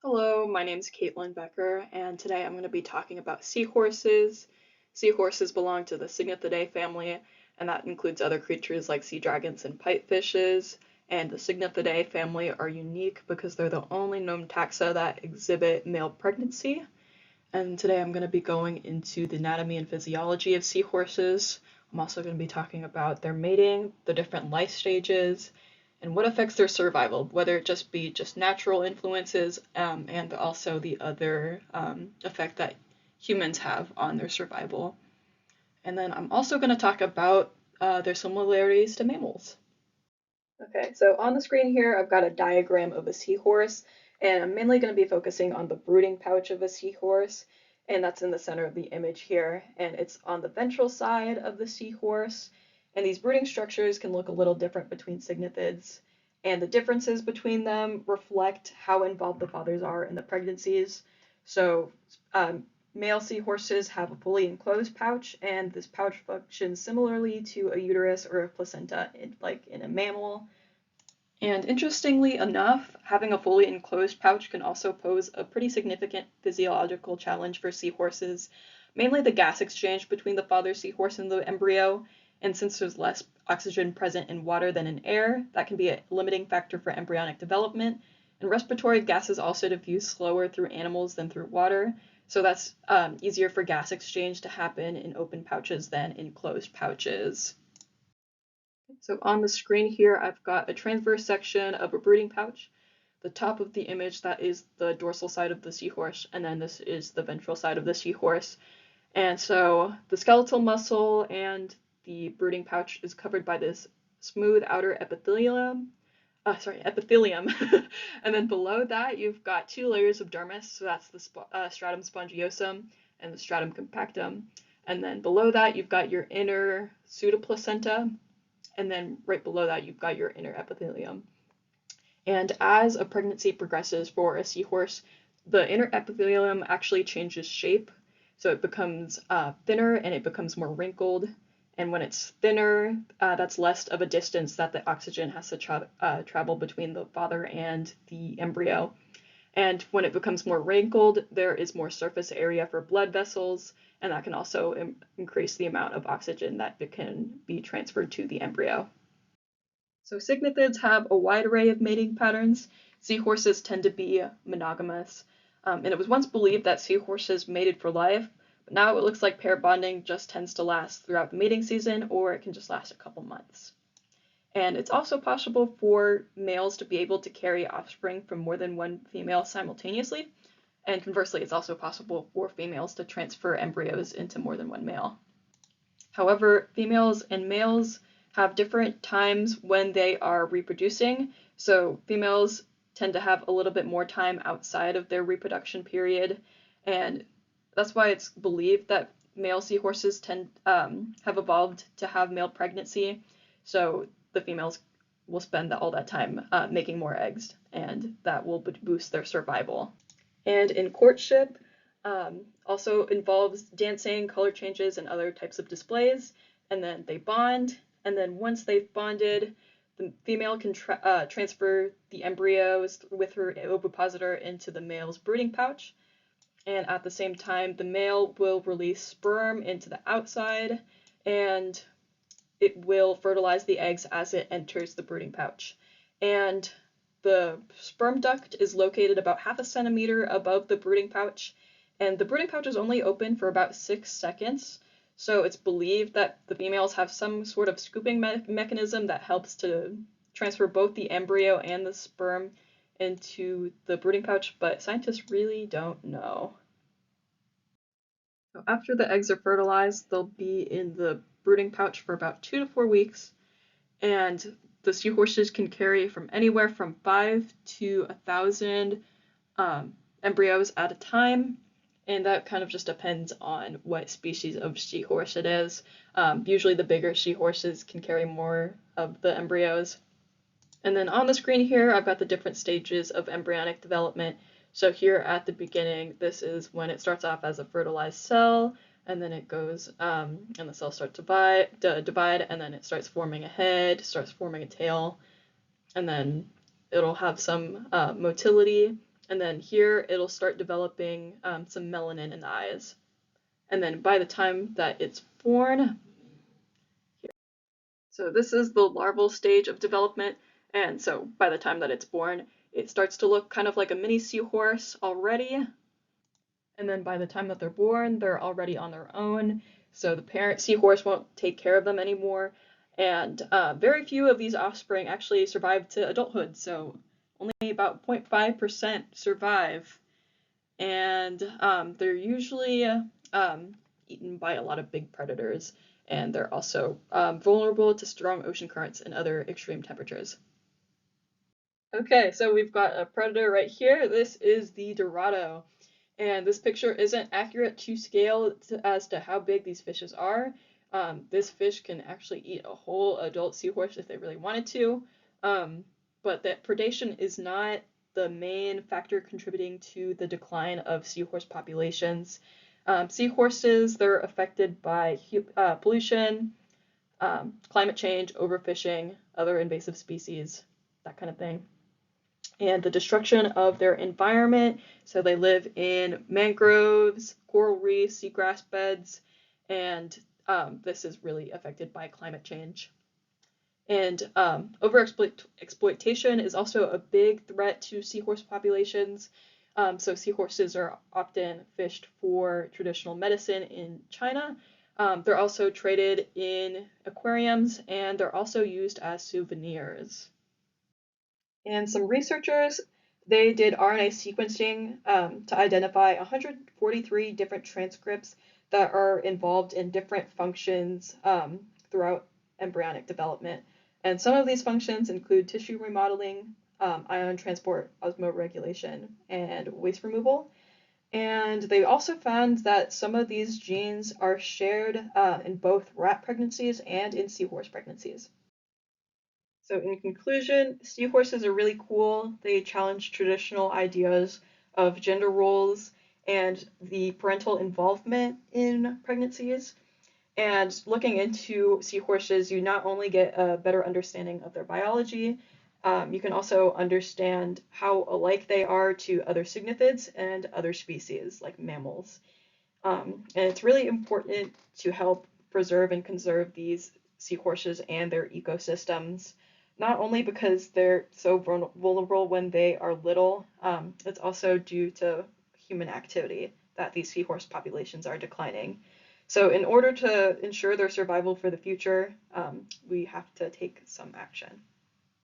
Hello, my name is Caitlin Becker, and today I'm going to be talking about seahorses. Seahorses belong to the Cygnidae family, and that includes other creatures like sea dragons and pipefishes. And the Cygnidae family are unique because they're the only known taxa that exhibit male pregnancy. And today I'm going to be going into the anatomy and physiology of seahorses. I'm also going to be talking about their mating, the different life stages, and what affects their survival, whether it just be just natural influences and also the other effect that humans have on their survival. And then I'm also going to talk about their similarities to mammals. Okay, so on the screen here, I've got a diagram of a seahorse, and I'm mainly going to be focusing on the brooding pouch of a seahorse, and that's in the center of the image here, and it's on the ventral side of the seahorse, and these brooding structures can look a little different between cygnids, and the differences between them reflect how involved the fathers are in the pregnancies. So, male seahorses have a fully enclosed pouch, and this pouch functions similarly to a uterus or a placenta, like in a mammal. And interestingly enough, having a fully enclosed pouch can also pose a pretty significant physiological challenge for seahorses, mainly the gas exchange between the father seahorse and the embryo. And since there's less oxygen present in water than in air, that can be a limiting factor for embryonic development. And respiratory gases also diffuse slower through animals than through water, so that's easier for gas exchange to happen in open pouches than in closed pouches. So on the screen here, I've got a transverse section of a brooding pouch. The top of the image, that is the dorsal side of the seahorse, and then this is the ventral side of the seahorse. And so the skeletal muscle and the brooding pouch is covered by this smooth outer epithelium. And then below that, you've got two layers of dermis. So that's the stratum spongiosum and the stratum compactum. And then below that, you've got your inner pseudoplacenta. And then right below that, you've got your inner epithelium. And as a pregnancy progresses for a seahorse, the inner epithelium actually changes shape. So it becomes thinner and it becomes more wrinkled. And when it's thinner, that's less of a distance that the oxygen has to travel between the father and the embryo. And when it becomes more wrinkled, there is more surface area for blood vessels, and that can also increase the amount of oxygen that can be transferred to the embryo. So cygnids have a wide array of mating patterns. Seahorses tend to be monogamous, and it was once believed that seahorses mated for life, but now it looks like pair bonding just tends to last throughout the mating season, or it can just last a couple months. And it's also possible for males to be able to carry offspring from more than one female simultaneously, and conversely, it's also possible for females to transfer embryos into more than one male. However, females and males have different times when they are reproducing. So females tend to have a little bit more time outside of their reproduction period, and that's why it's believed that male seahorses have evolved to have male pregnancy. So the females will spend all that time making more eggs, and that will boost their survival. And in courtship, also involves dancing, color changes, and other types of displays. And then they bond, and then once they've bonded, the female can transfer the embryos with her ovipositor into the male's brooding pouch. And at the same time, the male will release sperm into the outside, and it will fertilize the eggs as it enters the brooding pouch. And the sperm duct is located about half a centimeter above the brooding pouch, and the brooding pouch is only open for about 6 seconds. So it's believed that the females have some sort of scooping mechanism that helps to transfer both the embryo and the sperm into the brooding pouch, but scientists really don't know. So after the eggs are fertilized, they'll be in the brooding pouch for about 2 to 4 weeks, and the seahorses can carry from anywhere from 5 to 1,000 embryos at a time, and that kind of just depends on what species of seahorse it is. Usually the bigger seahorses can carry more of the embryos. And then on the screen here, I've got the different stages of embryonic development. So here at the beginning, this is when it starts off as a fertilized cell, and then it goes, and the cells start to divide, and then it starts forming a head, starts forming a tail, and then it'll have some motility, and then here it'll start developing some melanin in the eyes. And then by the time that it's born, so this is the larval stage of development, and so by the time that it's born, it starts to look kind of like a mini seahorse already. And then by the time that they're born, they're already on their own, so the parent seahorse won't take care of them anymore. And very few of these offspring actually survive to adulthood, so only about 0.5% survive. And they're usually eaten by a lot of big predators, and they're also vulnerable to strong ocean currents and other extreme temperatures. Okay, so we've got a predator right here. This is the Dorado. And this picture isn't accurate to scale as to how big these fishes are. This fish can actually eat a whole adult seahorse if they really wanted to. But that predation is not the main factor contributing to the decline of seahorse populations. Seahorses, they're affected by pollution, climate change, overfishing, other invasive species, that kind of thing, and the destruction of their environment. So they live in mangroves, coral reefs, seagrass beds, and this is really affected by climate change. And overexploitation is also a big threat to seahorse populations. So seahorses are often fished for traditional medicine in China. They're also traded in aquariums, and they're also used as souvenirs. And some researchers, they did RNA sequencing to identify 143 different transcripts that are involved in different functions throughout embryonic development. And some of these functions include tissue remodeling, ion transport, osmoregulation, and waste removal. And they also found that some of these genes are shared in both rat pregnancies and in seahorse pregnancies. So in conclusion, seahorses are really cool. They challenge traditional ideas of gender roles and the parental involvement in pregnancies. And looking into seahorses, you not only get a better understanding of their biology, you can also understand how alike they are to other cyngnathids and other species like mammals. And it's really important to help preserve and conserve these seahorses and their ecosystems, not only because they're so vulnerable when they are little, it's also due to human activity that these seahorse populations are declining. So in order to ensure their survival for the future, we have to take some action.